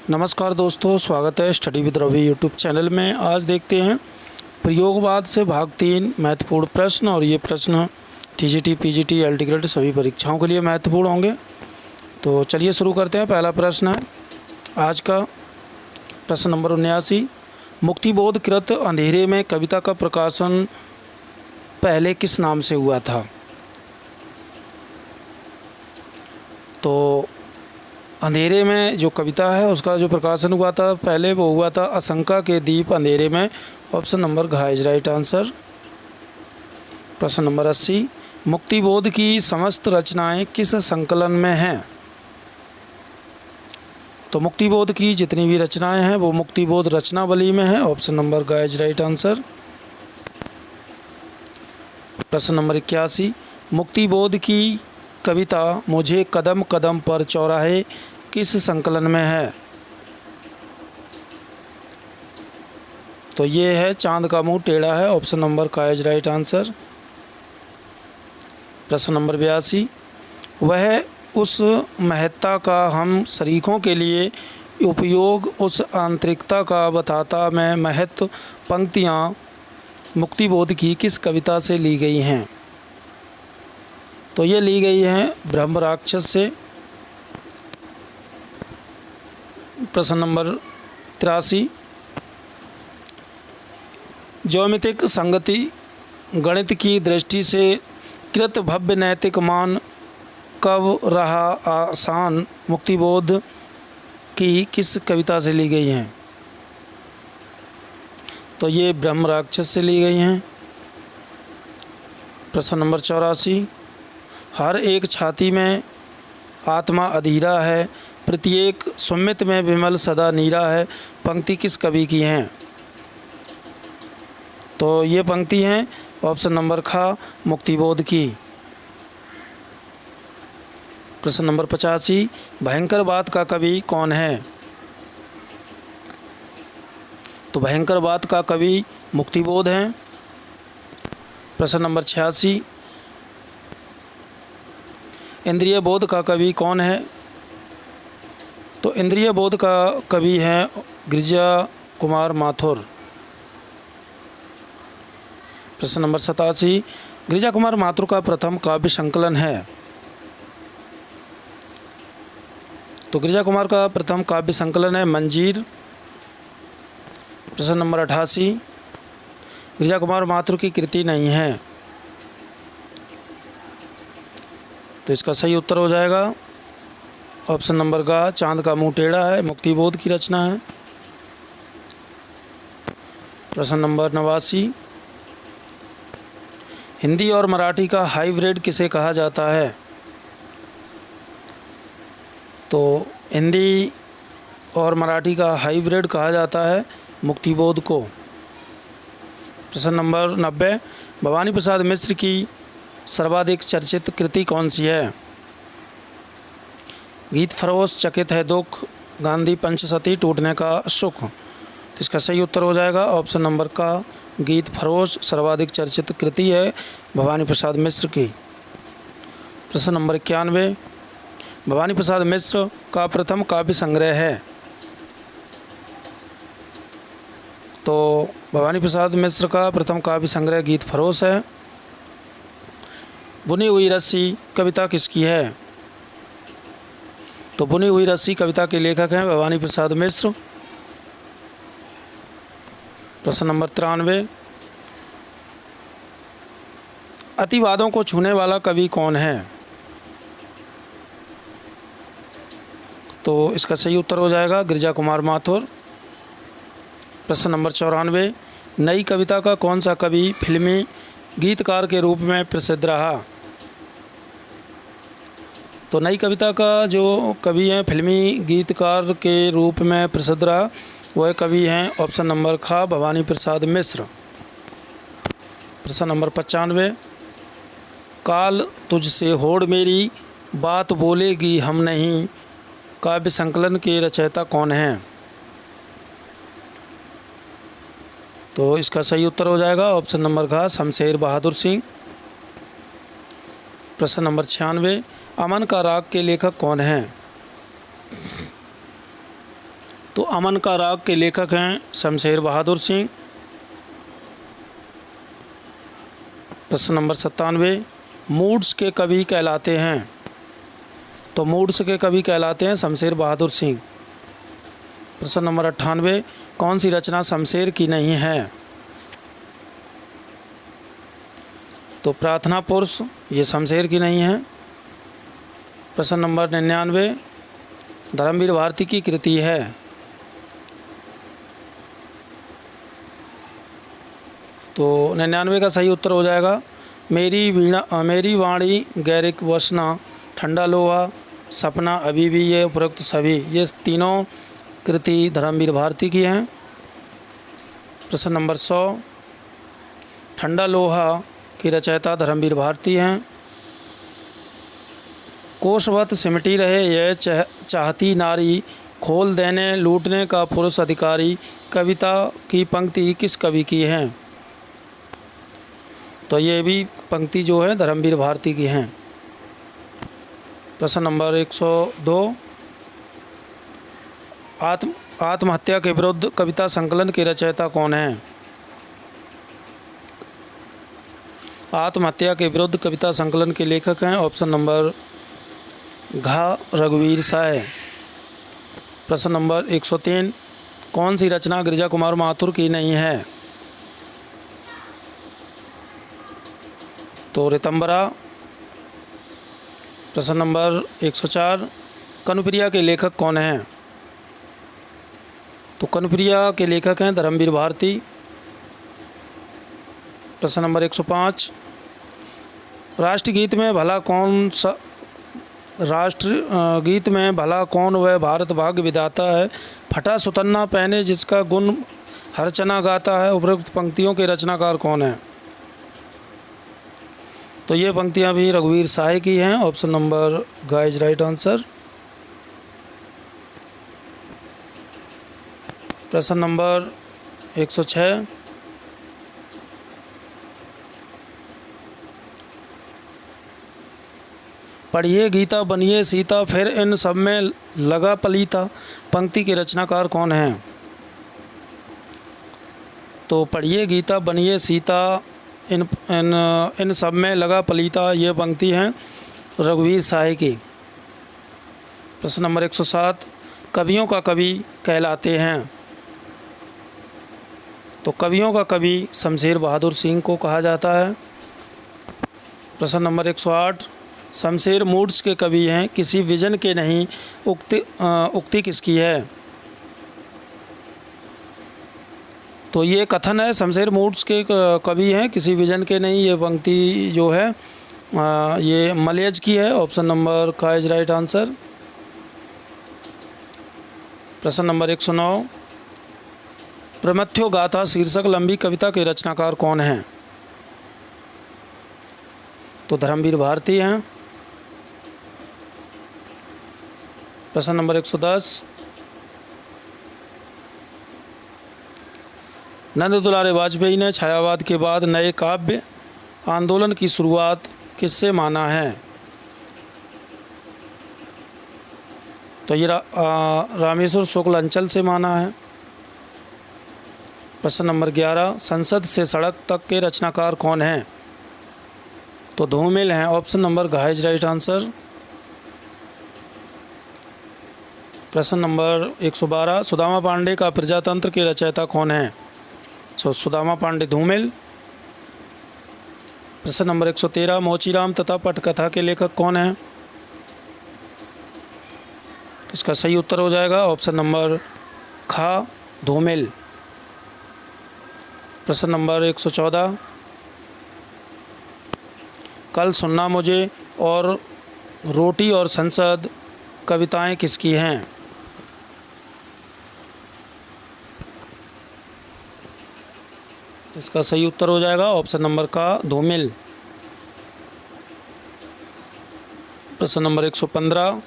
नमस्कार दोस्तों, स्वागत है study with Ravi YouTube channel में। आज देखते हैं प्रयोगवाद से भाग 3 महत्वपूर्ण प्रश्न। और ये प्रश्न टीजीटी, पीजीटी, एलटी ग्रेड सभी परीक्षाओं के लिए महत्वपूर्ण होंगे। तो चलिए शुरू करते हैं। पहला प्रश्न है आज का, प्रश्न नंबर 79। मुक्तिबोध कृत अंधेरे में कविता का प्रकाशन पहले किस नाम से हुआ था? तो अंधेरे में जो कविता है उसका जो प्रकाशन हुआ था पहले, वो हुआ था आशंका के दीप अंधेरे में। ऑप्शन नंबर घ इज राइट आंसर। प्रश्न नंबर 80। मुक्तिबोध की समस्त रचनाएं किस संकलन में हैं? तो मुक्तिबोध की जितनी भी रचनाएं हैं वो मुक्तिबोध रचनावली में है। ऑप्शन नंबर घ इज राइट आंसर। प्रश्न नंबर 81। मुक्तिबोध की कविता मुझे कदम कदम पर चौराहे किस संकलन में है? तो ये है चांद का मुंह टेढ़ा है। ऑप्शन नंबर का इज राइट आंसर। प्रश्न नंबर 82। वह उस महत्ता का हम शरीकों के लिए उपयोग उस आंतरिकता का बताता मैं महत्व पंक्तियाँ मुक्तिबोध की किस कविता से ली गई हैं? तो ये ली गई हैं ब्रह्म राक्षस से। प्रश्न नंबर 83। ज्योमितिक संगति गणित की दृष्टि से कृत भव्य नैतिक मान कब रहा आसान मुक्तिबोध की किस कविता से ली गई हैं? तो ये ब्रह्म राक्षस से ली गई हैं। प्रश्न नंबर 84। हर एक छाती में आत्मा अधीरा है, प्रत्येक सुमित में विमल सदा नीरा है, पंक्ति किस कवि की हैं? तो ये पंक्ति हैं ऑप्शन नंबर ख मुक्तिबोध की। प्रश्न नंबर 85। भयंकरवाद का कवि कौन है? तो भयंकरवाद का कवि मुक्तिबोध हैं। प्रश्न नंबर 86। इंद्रिय बोध का कवि कौन है? तो इंद्रिय बोध का कवि हैं गिरिजा कुमार माथुर। प्रश्न नंबर 87। गिरिजा कुमार माथुर का प्रथम काव्य संकलन है? तो गिरिजा कुमार का प्रथम काव्य संकलन है मंजीर। प्रश्न नंबर 88। गिरिजा कुमार माथुर की कृति नहीं है। तो इसका सही उत्तर हो जाएगा ऑप्शन नंबर ग चांद का मुंह टेढ़ा है, मुक्तिबोध की रचना है। प्रश्न नंबर 89। हिंदी और मराठी का हाइब्रिड किसे कहा जाता है? तो हिंदी और मराठी का हाइब्रिड कहा जाता है मुक्तिबोध को। प्रश्न नंबर 90। भवानी प्रसाद मिश्र की सर्वाधिक चर्चित कृति कौन सी है? गीत फरोश, चकित है दुख, गांधी पंचसती, टूटने का सुख। तो इसका सही उत्तर हो जाएगा ऑप्शन नंबर का गीत फरोश सर्वाधिक चर्चित कृति है भवानी प्रसाद मिश्र की। प्रश्न नंबर 91। भवानी प्रसाद मिश्र का प्रथम काव्य संग्रह है? तो भवानी प्रसाद मिश्र का प्रथम काव्य संग्रह गीत फरोश है। बुनी हुई रस्सी कविता किसकी है? तो बुनी हुई रस्सी कविता के लेखक हैं भवानी प्रसाद मिश्र। प्रश्न नंबर 93। अतिवादों को छूने वाला कवि कौन है? तो इसका सही उत्तर हो जाएगा गिरिजा कुमार माथुर। प्रश्न नंबर 94। नई कविता का कौन सा कवि फिल्मी गीतकार के रूप में प्रसिद्ध रहा? तो नई कविता का जो कवि हैं फिल्मी गीतकार के रूप में प्रसिद्ध रहा वह कवि हैं ऑप्शन नंबर ख भवानी प्रसाद मिश्र। प्रश्न नंबर 95। काल तुझसे होड़ मेरी बात बोलेगी हम नहीं काव्य संकलन के रचयिता कौन हैं? तो इसका सही उत्तर हो जाएगा ऑप्शन नंबर घ शमशेर बहादुर सिंह। प्रश्न नंबर 96। अमन का राग के लेखक कौन हैं? तो अमन का राग के लेखक हैं शमशेर बहादुर सिंह। प्रश्न नंबर 97, मूड्स के कवि कहलाते हैं। तो मूड्स के कवि कहलाते हैं शमशेर बहादुर सिंह। प्रश्न नंबर 98, कौन सी रचना शमशेर की नहीं है। तो प्रार्थना पुरुष ये शमशेर की नहीं है। प्रश्न नंबर 99, धर्मवीर भारती की कृति है। तो 99 का सही उत्तर हो जाएगा मेरी वाणी, गैरिक वसना, ठंडा लोहा, सपना अभी भी, ये उपरोक्त सभी, ये तीनों कृति धर्मवीर भारती की हैं। प्रश्न नंबर 100, ठंडा लोहा की रचयिता धर्मवीर भारती हैं। कोशवत सिमटी रहे यह चाहती नारी, खोल देने लूटने का पुरुष अधिकारी, कविता की पंक्ति किस कवि की है। तो ये भी पंक्ति जो है धर्मवीर भारती की हैं। प्रश्न नंबर 102, आत्महत्या के विरुद्ध कविता संकलन के रचयिता कौन है। आत्महत्या के विरुद्ध कविता संकलन के लेखक हैं ऑप्शन नंबर घ रघुवीर साय। प्रश्न नंबर 103, कौन सी रचना गिरिजा कुमार माथुर की नहीं है। तो ऋतंबरा। प्रश्न नंबर 104, कनुप्रिया के लेखक कौन हैं। तो कनुप्रिया के लेखक हैं धर्मवीर भारती। प्रश्न नंबर 105, राष्ट्रगीत में भला कौन वह भारत भाग्य विधाता है, फटा सुतन्ना पहने जिसका गुण हरचना गाता है, उपरोक्त पंक्तियों के रचनाकार कौन है। तो ये पंक्तियां भी रघुवीर साय की हैं, ऑप्शन नंबर ग इज राइट आंसर। प्रश्न नंबर 106, पढ़िए गीता बनिए सीता फिर इन सब में लगा पलीता, पंक्ति के रचनाकार कौन हैं। तो पढ़िए गीता बनिए सीता इन सब में लगा पलीता, ये पंक्ति हैं रघुवीर साय की। प्रश्न नंबर 107, कवियों का कवि कहलाते हैं। तो कवियों का कवि शमशेर बहादुर सिंह को कहा जाता है। प्रश्न नंबर 108, शमशेर मूड्स के कवि हैं, किसी विजन के नहीं, उक्ति किसकी है। तो ये कथन है शमशेर मूड्स के कवि हैं, किसी विजन के नहीं, ये पंक्ति जो है ये मलयज की है, ऑप्शन नंबर का इज राइट आंसर। प्रश्न नंबर 109, प्रमथ्यो गाथा शीर्षक लंबी कविता के रचनाकार कौन हैं। तो धर्मवीर भारती हैं। प्रश्न नंबर 110, नंद दुलारे वाजपेयी ने छायावाद के बाद नए काव्य आंदोलन की शुरुआत किससे माना है। तो ये रामेश्वर शुक्ल अंचल से माना है। प्रश्न नंबर 11, संसद से सड़क तक के रचनाकार कौन हैं। तो धूमिल हैं, ऑप्शन नंबर घ इज राइट आंसर। प्रश्न नंबर 112, सुदामा पांडे का प्रजातंत्र के रचयिता कौन हैं। सुदामा पांडे धूमिल। प्रश्न नंबर 113, मोचीराम तथा पटकथा के लेखक कौन हैं। इसका सही उत्तर हो जाएगा ऑप्शन नंबर ख धूमिल। प्रश्न नंबर 114, कल सुनना मुझे और रोटी और संसद कविताएं किसकी हैं। इसका सही उत्तर हो जाएगा ऑप्शन नंबर का धूमिल। प्रश्न नंबर 115,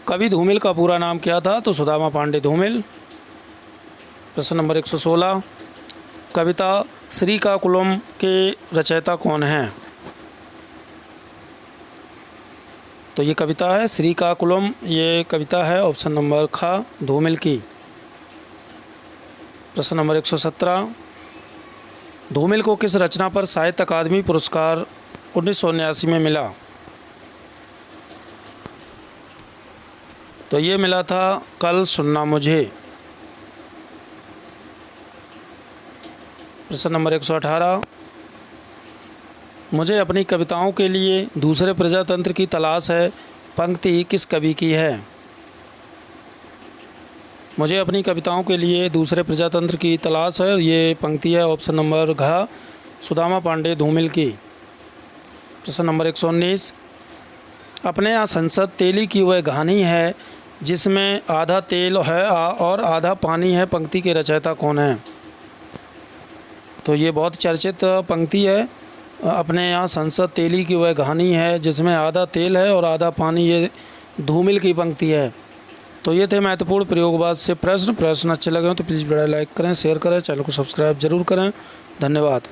कवि धूमिल का पूरा नाम क्या था। तो सुदामा पांडे धूमिल। प्रश्न नंबर 116, कविता श्रीकाकुलम के रचयिता कौन हैं। तो ये कविता है श्रीकाकुलम, ये कविता है ऑप्शन नंबर ख धूमिल की। प्रश्न नंबर 117, धूमिल को किस रचना पर साहित्य अकादमी पुरस्कार 1979 में मिला? तो ये मिला था कल सुनना मुझे। प्रश्न नंबर 118, मुझे अपनी कविताओं के लिए दूसरे प्रजातंत्र की तलाश है, पंक्ति किस कवि की है? मुझे अपनी कविताओं के लिए दूसरे प्रजातंत्र की तलाश है, ये पंक्ति है ऑप्शन नंबर घ सुदामा पांडे धूमिल की। प्रश्न नंबर 119, अपने यहाँ संसद तेली की वह कहानी है जिसमें आधा तेल है और आधा पानी है, पंक्ति के रचयिता कौन है? तो ये बहुत चर्चित पंक्ति है, अपने यहाँ संसद तेली की वह कहानी है जिसमें आधा तेल है और आधा पानी, ये धूमिल की पंक्ति है। तो ये थे महत्वपूर्ण प्रयोगवाद से प्रश्न अच्छे लगे हो तो प्लीज़ वीडियो लाइक करें, शेयर करें, चैनल को सब्सक्राइब जरूर करें। धन्यवाद।